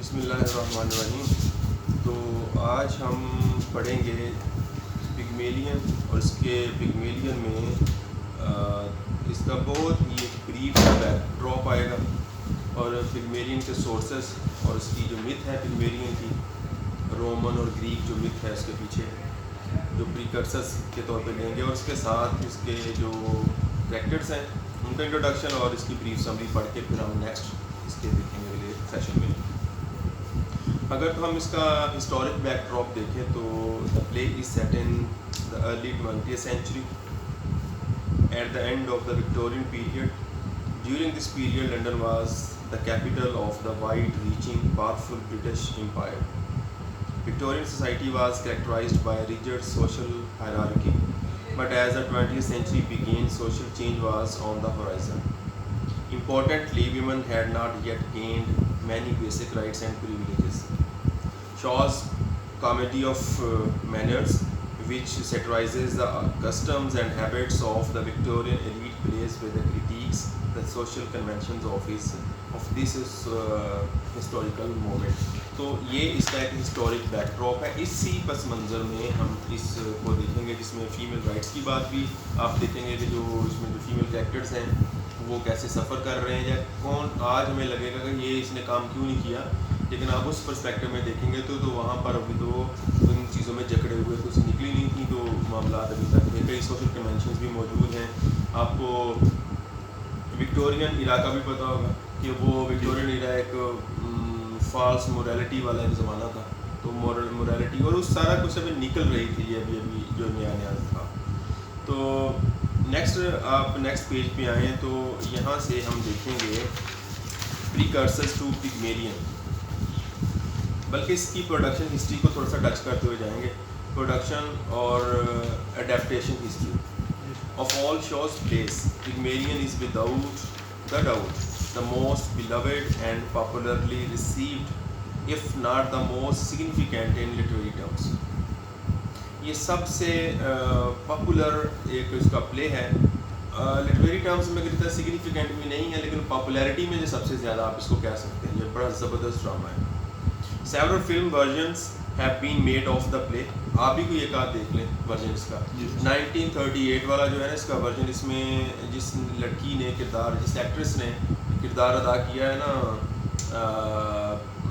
بسم اللہ الرحمن الرحیم. تو آج ہم پڑھیں گے پگمیلین اور اس کے پگمیلین میں اس کا بہت ہی بریف بیک ڈراپ آئے گا اور پگمیلین کے سورسز اور اس کی جو متھ ہے پگمیلین کی رومن اور گریک جو متھ ہے اس کے پیچھے جو پریکرسرز کے طور پہ لیں گے اور اس کے ساتھ اس کے جو کریکٹرز ہیں ان کا انٹروڈکشن اور اس کی بریف سمری پڑھ کے پھر ہم نیکسٹ اس کے دیکھیں گے اگلے سیشن میں. اگر تو ہم اس کا ہسٹورک بیک ڈراپ دیکھیں تو the play is set in the early 20th century at the end of the Victorian period. During this period London was the capital of the wide reaching powerful British empire. Victorian society was characterized by a rigid social hierarchy, but as the 20th century began, social change was on the horizon. Importantly, women had not yet gained many basic rights and privileges. Shaw's Comedy of Manners, which satirizes the customs and habits of the Victorian elite, plays with the critiques the social conventions of this historical moment. تو یہ اس کا ایک historic back drop ہے. اسی پس منظر میں ہم اس کو دیکھیں گے جس میں فیمیل رائٹس کی بات بھی آپ دیکھیں گے کہ جو اس میں جو فیمیل کریکٹرز ہیں وہ کیسے سفر کر رہے ہیں یا کون. آج ہمیں لگے گا کہ یہ اس نے کام کیوں نہیں کیا, لیکن آپ اس پرسپیکٹو میں دیکھیں گے تو وہاں پر ابھی تو ان چیزوں میں جکڑے ہوئے تو اسے نکلی نہیں تھی تو معاملات ابھی تک ہیں. کئی سوشل کنونشنز بھی موجود ہیں. آپ کو وکٹورین ایرا کا بھی پتہ ہوگا کہ وہ وکٹورین ایرا ایک فالس موریلٹی والا ایک زمانہ تھا. تو موریلٹی اور اس سارا کچھ ابھی نکل رہی تھی یہ ابھی جو نیا تھا. تو آپ نیکسٹ پیج پہ آئیں تو یہاں سے ہم دیکھیں گے پریکرسرز ٹو پگمیلین, بلکہ اس کی پروڈکشن ہسٹری کو تھوڑا سا ٹچ کرتے ہوئے جائیں گے. پروڈکشن اور adaptation history of all Shaw's plays Pygmalion is without the doubt the most beloved and popularly received, if not the most significant in literary terms. یہ سب سے پاپولر ایک اس کا پلے ہے. لٹریری ٹرمز میں کہتا ہے سگنیفیکینٹ بھی نہیں ہے لیکن پاپولیرٹی میں جو سب سے زیادہ آپ اس کو کہہ سکتے ہیں. یہ بڑا زبردست ڈرامہ ہے. Several film versions have been made of the play. آپ بھی کوئی ایک آدھ دیکھ لیں ورژن اس کا. 1938 والا جو ہے نا اس کا ورژن, اس میں جس لڑکی نے جس ایکٹریس نے کردار ادا کیا ہے نا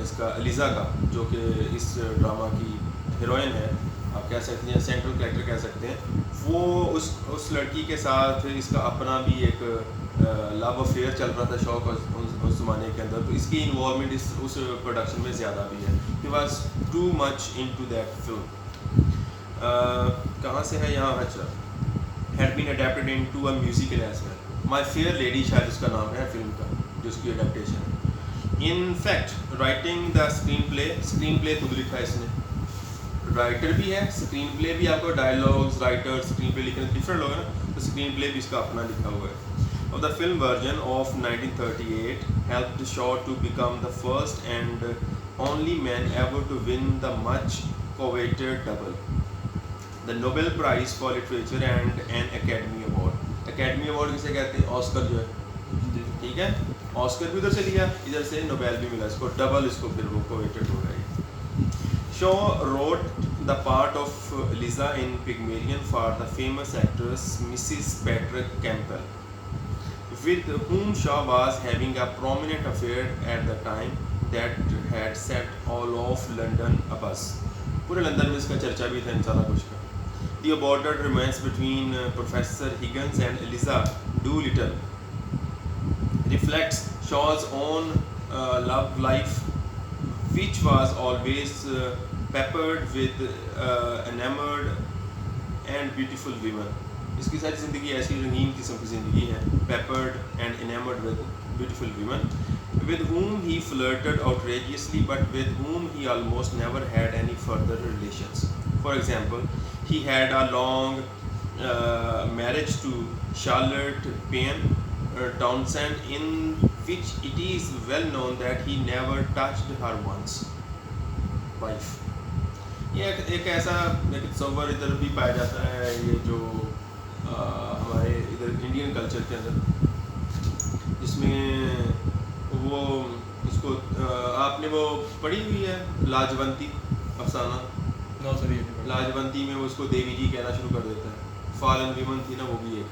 اس کا الیزا کا, جو کہ اس ڈرامہ کی ہیروئن ہے آپ کہہ سکتے ہیں, سینٹرل کریکٹر کہہ سکتے ہیں, وہ اس لڑکی کے ساتھ اس کا اپنا بھی ایک لو افیئر چل رہا تھا شوق اس زمانے کے اندر. تو اس کی انوالومنٹ اس پروڈکشن میں زیادہ بھی ہے. He was too much in to that film. کہاں سے ہے یہاں, اچھا had been adapted in to a musical as well. My fair lady شاید اس کا نام ہے فلم کا جو اس کی اڈیپٹیشن ہے. In fact writing the screenplay خود لکھا ہے اس نے. رائٹر بھی ہے, اسکرین پلے بھی. آپ کو ڈائلاگز رائٹر اسکرین پلے لکھنے ڈفرینٹ ہوگا نا, تو اسکرین پلے بھی اس کا اپنا لکھا ہوا ہے. of the film version of 1938 helped Shaw to become the first and only man ever to win the much coveted double, the Nobel Prize for Literature and an Academy Award. Academy Award کسے کہتے ہیں, Oscar جو ہے, ٹھیک ہے, Oscar بھی ادھر سے لیا, ادھر سے نوبیل بھی ملا اس کو, ڈبل اس کو پھر وہ کویٹڈ ہو گئی. Shaw wrote the part of Eliza in Pygmalion for the famous actress Mrs. Patrick Campbell, with whom Shaw was having a prominent affair at the time that had set all of London abuzz. پورے London میں اس کا چرچا بھی تھا ان سارا کچھ کا. The aborted romance between Professor Higgins and Eliza Doolittle reflects Shaw's own love life, which was always peppered with enamored and beautiful women. اس کی ساری زندگی ایسی رنگین قسم کی زندگی ہے. Peppered and enamored with beautiful women, with whom he flirted outrageously, but with whom he almost never had any further relations. For example, he had a long marriage to Charlotte Payne Townsend, in which it is well known that he never touched her once. Wife. یہ ایک ایسا ایک تصور ادھر بھی پایا جاتا ہے, یہ جو ہمارے ادھر انڈین کلچر کے اندر, جس میں وہ اس کو آپ نے وہ پڑھی ہوئی ہے لاجونتی افسانہ؟ نو سر یہ لاجونتی میں وہ اس کو دیوی جی کہنا شروع کر دیتا ہے. فالن ویمن تھی نا وہ بھی ایک,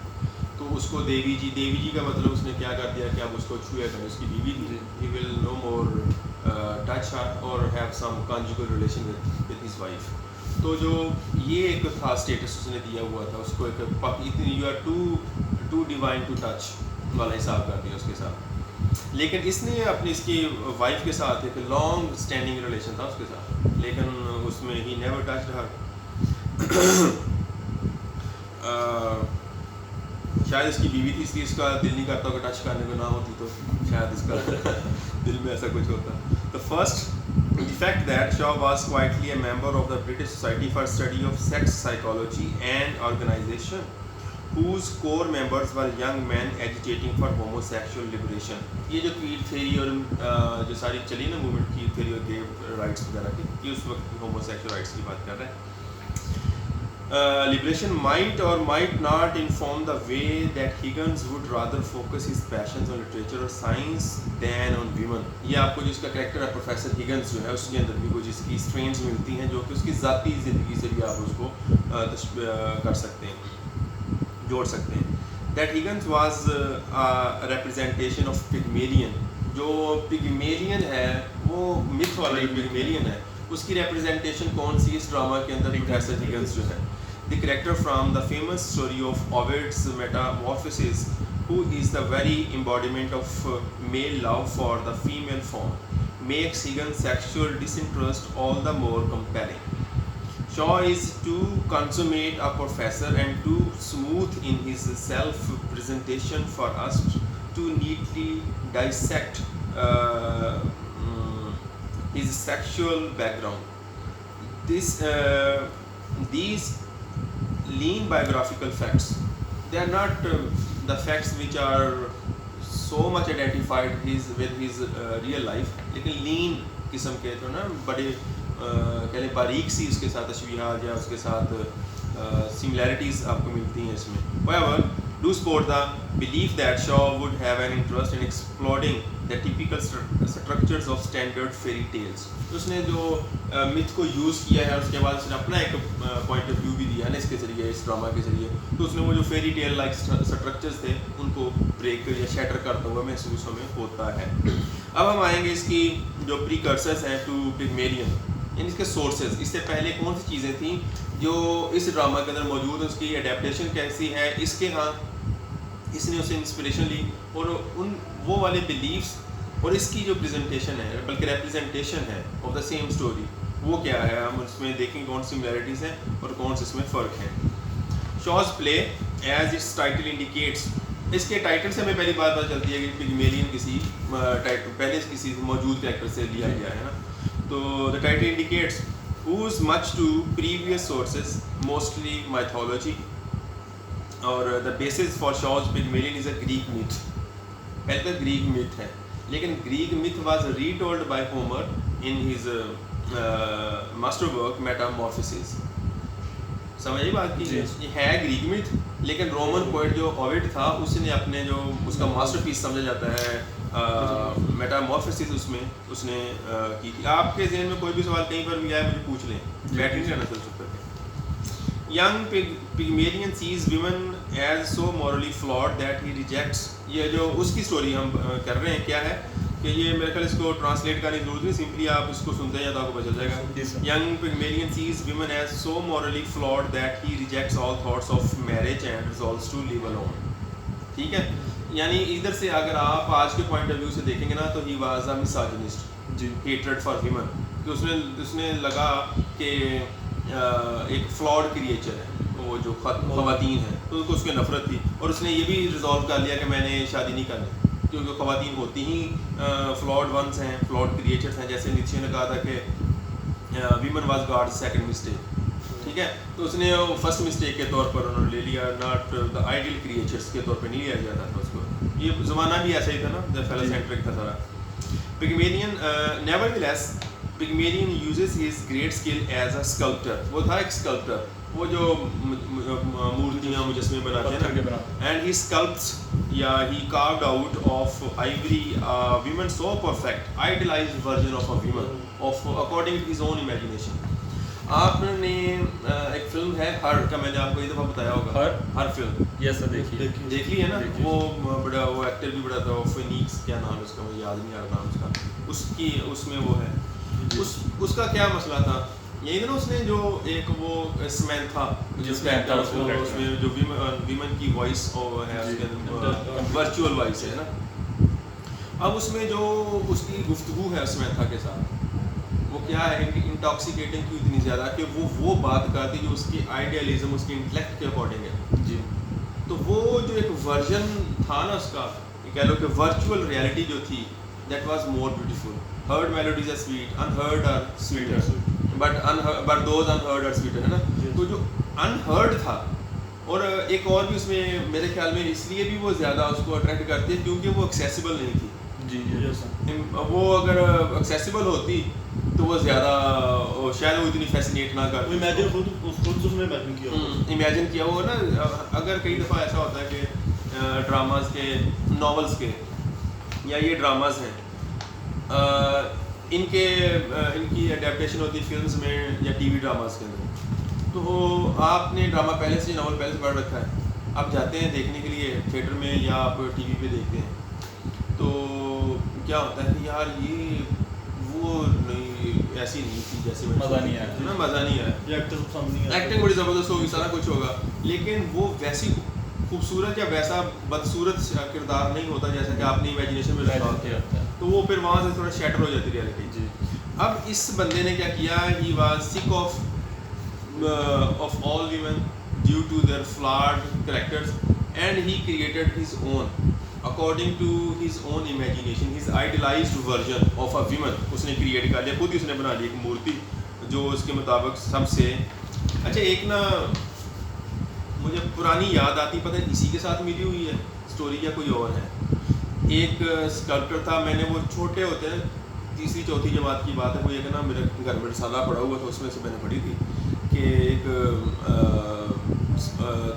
تو اس کو دیوی جی کا مطلب اس نے کیا کر دیا کہ اب اس کو چھویا کرے, اس کی بیوی تھی, ہی ول نو مور ٹچ ہر اور have some conjugal relation with his wife. تو جو یہ ایک تھا اسٹیٹس اس نے دیا ہوا تھا اس کو, ایک you are too divine to touch والا حساب کر دیا اس کے ساتھ. لیکن اس نے اپنی اس کی وائف کے ساتھ ایک لانگ اسٹینڈنگ ریلیشن تھا اس کے ساتھ, لیکن اس میں ہی نیور ٹچڈ ہر. شاید اس کی بیوی تھی اس لیے اس کا دل نہیں کرتا کہ ٹچ کرنے کو نہ ہوتی تو شاید اس کا دل میں ایسا کچھ ہوتا. The first fact that Shaw was quietly a member of the British Society for Study of Sex Psychology and organization whose core members were young men agitating for homosexual liberation. یہ جو queer theory اور جو ساری چلی نا movement queer theory اور gay rights وغیرہ کی, یہ اس وقت homosexual rights کی بات کر رہے ہیں. Liberation might or might not inform the way that Higgins would rather focus his passions on literature or science than on women. یہ آپ کو جو اس کا کریکٹر ہے پروفیسر ہگنس جو ہے اس کے اندر بھی کچھ اس کی اسٹرینز ملتی ہیں جو کہ اس کی ذاتی زندگی سے بھی آپ اس کو کر سکتے ہیں, جوڑ سکتے ہیں. That Higgins was a representation of Pygmalion. جو Pygmalion ہے وہ myth والا جو Pygmalion ہے اس کی ریپرزینٹیشن کون سی اس ڈرامہ کے اندر پروفیسر ہگنس جو ہے. The character from the famous story of Ovid's Metamorphoses, who is the very embodiment of male love for the female form, makes Higgins' sexual disinterest all the more compelling. Shaw is too consummate a professor and too smooth in his self-presentation for us to neatly dissect his sexual background. These lean biographical facts, they are not the facts which are so much identified with his real life, لیکن lean قسم کے تو نا بڑے کہہ لیں باریک سی اس کے ساتھ تشبیہات یا اس کے ساتھ similarities آپ کو ملتی ہیں اس میں. However, do support the belief that Shaw would have an interest in exploring the typical structures of standard fairy tales. اس نے جو myth کو یوز کیا ہے اس کے بعد اس نے اپنا ایک پوائنٹ آف ویو بھی دیا ہے اس کے ذریعے, اس ڈرامہ کے ذریعے. تو اس نے وہ جو فیری ٹیل لائک اسٹرکچرز تھے ان کو بریک یا شیٹر کرتا ہوا محسوس ہمیں ہوتا ہے. اب ہم آئیں گے اس کی جو پریکرسرز ہیں ٹو پگمیلین, یعنی اس کے سورسز. اس سے پہلے کون سی چیزیں تھیں جو اس ڈرامہ کے اندر موجود ہیں, اس کی اڈیپٹیشن کیسی ہے, اس کے ہاں اس نے اسے انسپریشن لی, اور ان وہ والے بلیفس اور اس کی جو پریزنٹیشن ہے بلکہ ریپرزنٹیشن ہے آف دا سیم اسٹوری وہ کیا ہے, ہم اس میں دیکھیں کون سی سملیرٹیز ہیں اور کون سے اس میں فرق ہیں. Shaw's play as its title indicates, اس کے ٹائٹل سے ہمیں پہلی بات پتہ چلتی ہے کہ پگمیلین کسی پہلے کسی موجود کریکٹر سے لیا گیا ہے نا. تو the title indicates who's much to previous sources, mostly mythology, اور the basis for Shaw's Pygmalion is a Greek myth. پہلے تو گریک myth ہے, لیکن Greek myth was retold by Homer in his master work Metamorphoses. سمجھے بات کی, یہ ہے گریک myth, لیکن رومن پوئٹ جو اووڈ تھا اس نے اپنے جو اس کا ماسٹر پیس سمجھا جاتا ہے میٹامورفسس, اس میں اس نے کی تھی. آپ کے ذہن میں کوئی بھی سوال کہیں پر بھی آئے مجھے پوچھ لیں, بیٹھ نہیں رہنا چل سکتے تھے. Young Pygmalion sees women as so morally flawed that he rejects. یہ جو اس کی سٹوری ہم کر رہے ہیں کیا ہے کہ یہ میرے خیال اس کو ٹرانسلیٹ کرنے کی ضرورت نہیں, سمپلی آپ اس کو سنتے ہیں تو آپ کو پتہ چل جائے گا. Young Pygmalion sees women as so morally flawed that he rejects all thoughts of marriage and resolves to live alone. ٹھیک ہے, یعنی ادھر سے اگر آپ آج کے پوائنٹ آف ویو سے دیکھیں گے نا تو he was a misogynist, hatred for women, کہ اس نے لگا کہ ایک فلاڈ کریچر ہے وہ جو خواتین ہیں, تو اس کی نفرت تھی, اور اس نے یہ بھی ریزالو کر لیا کہ میں نے شادی نہیں کرنی کیونکہ خواتین ہوتی ہی فلاڈ ونس ہیں, فلاڈ کریچرس ہیں. جیسے نیچے نے کہا تھا کہ women was God second mistake, ٹھیک ہے, تو اس نے فرسٹ مسٹیک کے طور پر انہوں نے لے لیا, ناٹ دا آئیڈیل کریچرس کے طور پہ نہیں لیا جاتا تھا اس کو. یہ زمانہ بھی ایسا ہی تھا نا, جب فیلو سینٹرک تھا سارا. پگمیلین نیورتھلیس Pygmalion uses his great skill as a sculptor. وہ تھا ایک sculptor, وہ جو مورتیاں مجسمے بناتے ہیں نا, اینڈ ہی اسکلپس یا he carved out of ivory woman so perfect idealised version of a woman of according to his own imagination. آپ نے ایک فلم ہے ہر کا, میں نے آپ کو یہ دفعہ بتایا ہوگا, ہر فلم یس سر دیکھ لی ہے نا. وہ بڑا وہ ایکٹر بھی بڑا تھا, فینیکس کیا نام ہے اس کا, مجھے یاد نہیں آ رہا نام اس کا. اس میں وہ ہے, اس کا کیا مسئلہ تھا یہی نا, اس نے جو ایک وہ سمینتھا جس میں جو ویمن کی وائس ہے اس کے ورچوئل وائس ہے نا. اب اس میں جو اس کی گفتگو ہے سمینتھا کے ساتھ, وہ کیا ہے کہ انٹاکسیکیٹنگ کیوں اتنی زیادہ کہ وہ بات کرتی جو اس کی آئیڈیالزم اس کے انٹلیکٹ کے اکارڈنگ ہے جی. تو وہ جو ایک ورژن تھا نا اس کا, کہہ لو کہ ورچوئل ریالٹی جو تھی, that was more beautiful. Heard melodies are sweet, unheard are sweeter, but those unheard are sweeter ہے نا. تو جو انہرڈ تھا, اور ایک اور بھی اس میں میرے خیال میں اس لیے بھی وہ زیادہ اس کو اٹریکٹ کرتی ہے کیونکہ وہ ایکسیسیبل نہیں تھی جی. وہ اگر ایکسیسیبل ہوتی تو وہ زیادہ شاید وہ اتنی فیسینیٹ نہ کرتی. امیجن کیا وہ نا, اگر کئی دفعہ ایسا ہوتا ہے کہ ڈراماز کے, ناولس کے, یا یہ ڈراماز ہیں ان کی اڈیپٹیشن ہوتی ہے فلمز میں یا ٹی وی ڈراماز کے اندر. تو آپ نے ڈرامہ پہلے سے ناول پہلے سے پڑھ رکھا ہے, آپ جاتے ہیں دیکھنے کے لیے تھیٹر میں یا آپ ٹی وی پہ دیکھتے ہیں, تو کیا ہوتا ہے کہ یار یہ وہ نہیں, ایسی نہیں تھی جیسے مزہ نہیں آیا نا, مزہ نہیں آیا, ایکٹنگ بڑی زبردست ہوگی, سارا کچھ ہوگا, لیکن وہ ویسی خوبصورت یا ویسا بدصورت کردار نہیں ہوتا جیسا کہ آپ نے امیجنیشن میں رکھا ہوتا ہے. تو وہ پھر وہاں سے تھوڑا شیٹر ہو جاتی ریالٹی جی. اب اس بندے نے کیا کیا, he was sick of all women due to their flawed characters, and he created his own according to his own imagination, his idealized version of a woman. اس نے کریٹ کر لیا, خود ہی اس نے بنا لی ایک مورتی جو اس کے مطابق سب سے. اچھا ایک نا مجھے پرانی یاد آتی, پتہ ہے اسی کے ساتھ ملی ہوئی ہے اسٹوری یا کوئی اور ہے. ایک اسکلپٹر تھا, میں نے وہ چھوٹے ہوتے ہیں تیسری چوتھی جماعت کی بات ہے, وہ ایک نا میرے گھر میں رسالہ پڑا ہوا تھا, اس میں سے میں نے پڑھی تھی کہ ایک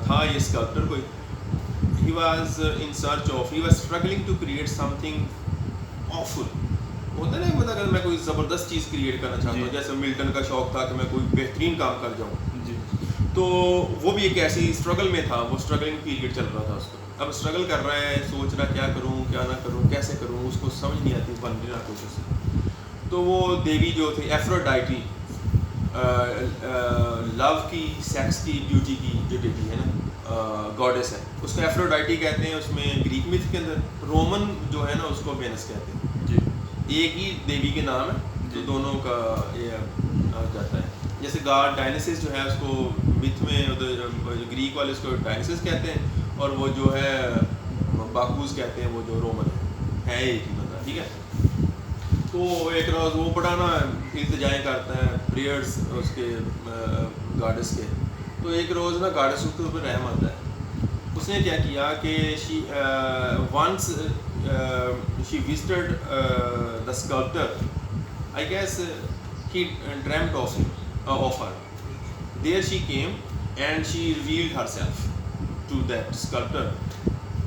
تھا یہ اسکلپٹر کوئی, he was in search of, he was struggling to create something awful. ہوتا ہے نا, مطلب اگر میں کوئی زبردست چیز کریٹ کرنا چاہتا ہوں, جیسے ملٹن کا شوق تھا کہ میں کوئی بہترین کام کر جاؤں جی. تو وہ بھی ایک ایسی اسٹرگل میں تھا, وہ اسٹرگلنگ پیریڈ چل رہا تھا اس کو. اب اسٹرگل کر رہا ہے, سوچ رہا کیا کروں کیا نہ کروں, کیسے کروں, اس کو سمجھ نہیں آتی, بن نہیں رہا کچھ سے. تو وہ دیوی جو تھی ایفروڈائٹی, لو کی, سیکس کی, بیوٹی کی جو دیوی ہے نا, گاڈس ہے, اس کو ایفروڈائٹی کہتے ہیں. اس میں گریک میتھ کے اندر, رومن جو ہے نا اس کو وینس کہتے ہیں جی. ایک ہی دیوی کے نام ہے تو دونوں کا یہ آ جاتا ہے. جیسے گاڈ ڈائنیسس جو ہے اس کو میتھ میں گریک والے اس کو ڈائنیسس کہتے ہیں, اور وہ جو ہے باکوز کہتے ہیں, وہ جو رومن ہے ایک ہی بندہ ٹھیک ہے. تو ایک روز وہ بڑا نا التجائیں کرتا ہے, پریئرس اس کے گاڈس کے. تو ایک روز نا گاڈس کے اوپر رحم آتا ہے. اس نے کیا کیا کہ once she visited the sculptor, I guess he dreamed of her. There she came and she revealed herself to that sculptor,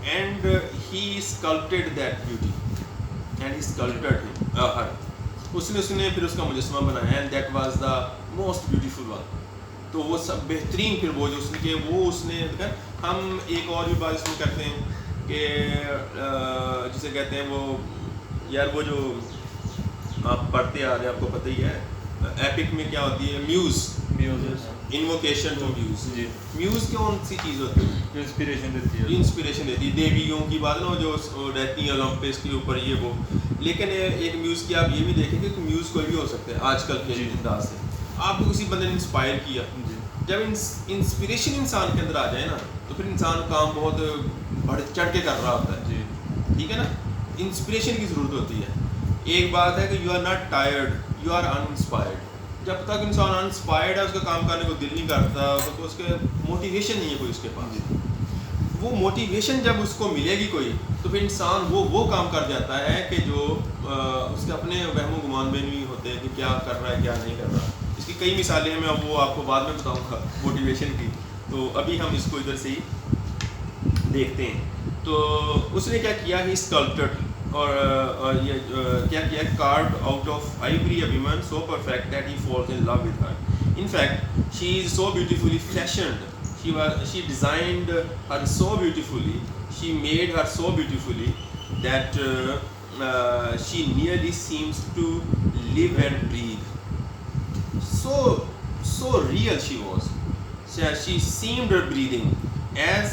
and he sculpted that beauty and he sculpted her. اس نے پھر اس کا مجسمہ بنایا, and that was the most beautiful one. تو وہ سب بہترین پھر وہ جو اس کے وہ اس نے, ہم ایک اور بھی بات اس میں کرتے ہیں کہ جسے کہتے ہیں وہ یار, وہ جو آپ پڑھتے آ رہے ہیں آپ کو پتہ ہی ہے, ایپک میں کیا ہوتی ہے, میوز, انووکیشن ٹو میوز جی. میوز کون سی چیز ہوتی ہے, انسپریشن دیتی ہے, انسپریشن دیتی ہے, دیویوں کی بات نا جو رہتی ہیں اولمپس کے اوپر یہ وہ. لیکن ایک میوز کی آپ یہ بھی دیکھیں گے کہ میوز کوئی بھی ہو سکتا ہے آج کل کے انداز سے. آپ کو کسی بندے نے انسپائر کیا, جب انسپریشن انسان کے اندر آ جائے نا تو پھر انسان کام بہت بڑھ چڑھ کے کر رہا ہوتا ہے جی. ٹھیک ہے نا, انسپریشن کی ضرورت ہوتی ہے. ایک بات ہے کہ you are not tired, you are inspired. جب تک انسان انسپائرڈ ہے, اس کا کام کرنے کو دل نہیں کرتا, اس کے موٹیویشن نہیں ہے کوئی اس کے پاس. وہ موٹیویشن جب اس کو ملے گی کوئی تو پھر انسان وہ کام کر جاتا ہے کہ جو اس کے اپنے وہم و گمان میں نہیں ہوتے ہیں کہ کیا کر رہا ہے کیا نہیں کر رہا. اس کی کئی مثالیں ہیں, میں اب وہ آپ کو بعد میں بتاؤں گا موٹیویشن کی. تو ابھی ہم اس کو ادھر سے ہی دیکھتے ہیں. تو اس نے کیا کیا, ہی اسکلپٹڈ اور یہ کیا کیا, carved out of ivory a women so perfect that he falls in love with her. In fact, she is so beautifully fashioned. She designed her so beautifully. She made her so beautifully that she nearly seems to live and breathe. So real she was. She seemed breathing. As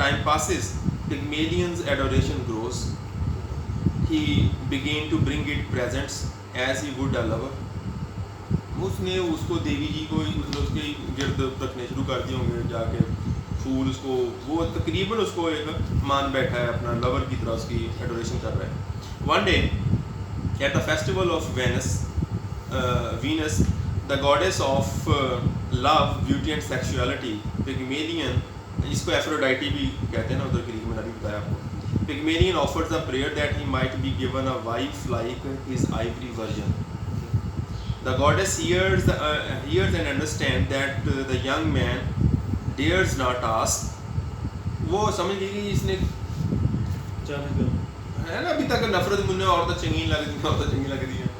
time passes, Pygmalion's adoration grows. He began to bring it presents as he would a lover. اس نے اس کو دیوی جی کو اس کے گرد رکھنے شروع کر دیے ہوں گے, جا کے پھول اس کو, وہ تقریباً اس کو ایک مان بیٹھا ہے, اپنا لور کی طرح اس کی ایڈوریشن کر رہا ہے. One day at the festival of Venus the goddess of love beauty and sexuality Pygmalion, جس کو ایفروڈائٹی بھی کہتے ہیں نا ادھر کے لیے, میں نے ابھی بتایا آپ کو. Pygmalion offers a prayer that he might be given a wife like his ivory version. The goddess hears and understands that the young man dares not ask. وہ سمجھ گئی اس نے ہے نا ابھی تک نفرت منہ عورتیں چنگی لگ رہی ہیں,